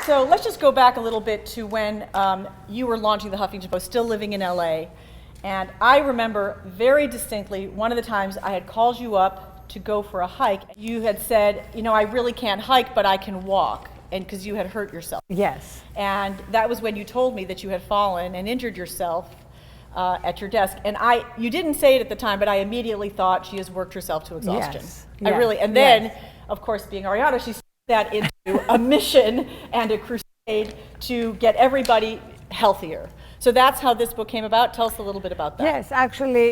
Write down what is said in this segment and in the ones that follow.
So let's just go back a little bit to when you were launching the Huffington Post, still living in LA. And I remember very distinctly one of the times I had called you up to go for a hike. You had said, you know, I really can't hike, but I can walk, and because you had hurt yourself. Yes. And that was when you told me that you had fallen and injured yourself at your desk. And you didn't say it at the time, but I immediately thought she has worked herself to exhaustion. Yes. I really, and then, of course, being Arianna, she that into a mission and a crusade to get everybody healthier. So that's how this book came about. Tell us a little bit about that. Yes, actually,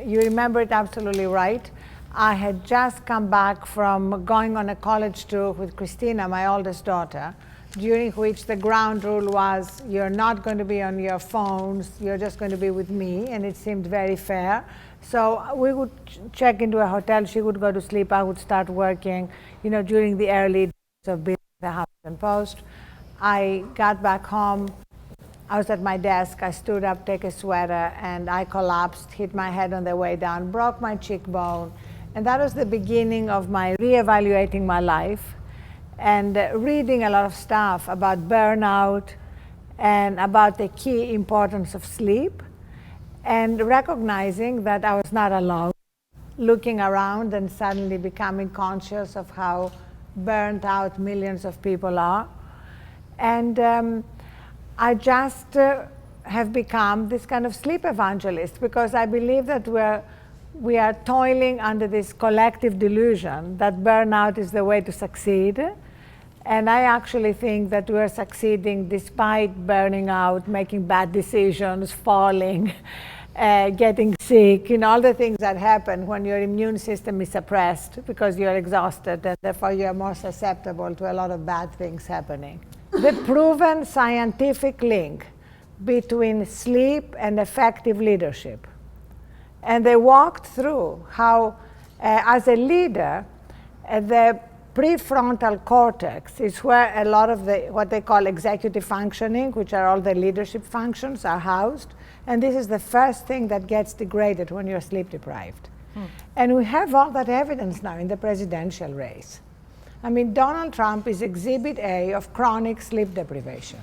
you remember it absolutely right. I had just come back from going on a college tour with Christina, my oldest daughter, during which the ground rule was you're not going to be on your phones, you're just going to be with me, and it seemed very fair. So we would check into a hotel, she would go to sleep, I would start working, you know, during the early days of building the Huffington Post. I got back home, I was at my desk, I stood up, take a sweater, and I collapsed, hit my head on the way down, broke my cheekbone. And that was the beginning of my reevaluating my life and reading a lot of stuff about burnout and about the key importance of sleep, and recognizing that I was not alone, looking around and suddenly becoming conscious of how burnt out millions of people are. And I just have become this kind of sleep evangelist, because I believe that we are toiling under this collective delusion that burnout is the way to succeed. And I actually think that we're succeeding despite burning out, making bad decisions, falling, getting sick, you know, all the things that happen when your immune system is suppressed because you're exhausted, and therefore you're more susceptible to a lot of bad things happening. The proven scientific link between sleep and effective leadership. And they walked through how, as a leader, the prefrontal cortex is where a lot of what they call executive functioning, which are all the leadership functions, are housed. And this is the first thing that gets degraded when you're sleep deprived. And we have all that evidence now in the presidential race. I mean, Donald Trump is exhibit A of chronic sleep deprivation.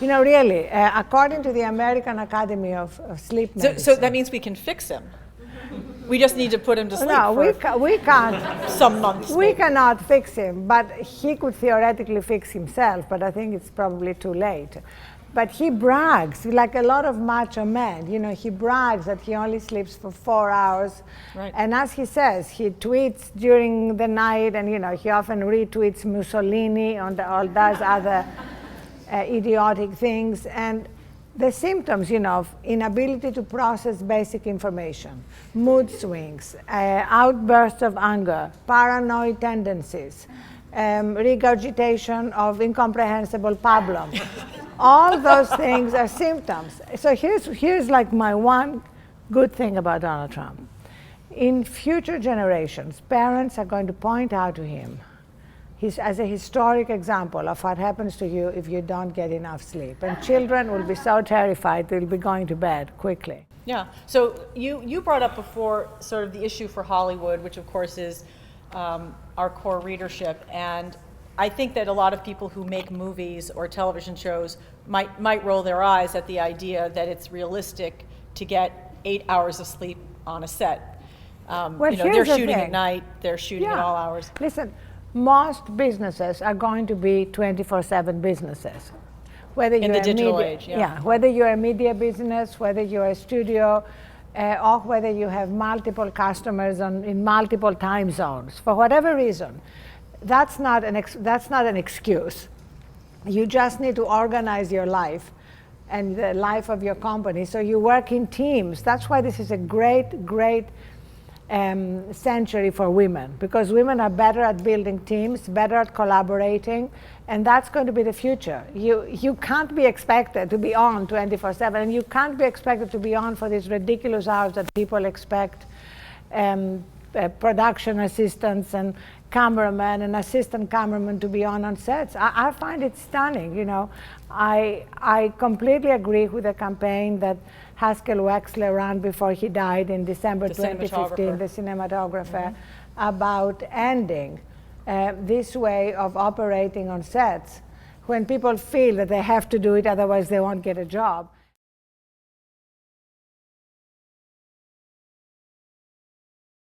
You know, really, according to the American Academy of Sleep Medicine. So that means we can fix him. We just need to put him to sleep we can't. Some months. We cannot fix him, but he could theoretically fix himself, but I think it's probably too late. But he brags, like a lot of macho men, you know, he brags that he only sleeps for 4 hours. Right. And as he says, he tweets during the night, and, you know, he often retweets Mussolini or does other idiotic things. And the symptoms, you know, of inability to process basic information, mood swings, outbursts of anger, paranoid tendencies, regurgitation of incomprehensible pablum. All those things are symptoms. So here's like my one good thing about Donald Trump. In future generations, parents are going to point out to him as a historic example of what happens to you if you don't get enough sleep. And children will be so terrified they'll be going to bed quickly. Yeah. So you brought up before sort of the issue for Hollywood, which of course is our core readership. And I think that a lot of people who make movies or television shows might roll their eyes at the idea that it's realistic to get 8 hours of sleep on a set. Well, you know, they're shooting thing. at night, they're shooting at all hours. Listen, most businesses are going to be 24/7 businesses. Whether in the digital age, yeah. Whether you're a media business, whether you're a studio, or whether you have multiple customers in multiple time zones, for whatever reason. That's not an excuse. You just need to organize your life and the life of your company so you work in teams. That's why this is a great century for women, because women are better at building teams, better at collaborating, and that's going to be the future. You can't be expected to be on 24/7, and you can't be expected to be on for these ridiculous hours that people expect production assistants and cameramen and assistant cameramen to be on sets. I find it stunning, you know. I completely agree with the campaign that Haskell Wexler ran before he died in December 2015, the cinematographer, about ending this way of operating on sets when people feel that they have to do it, otherwise they won't get a job.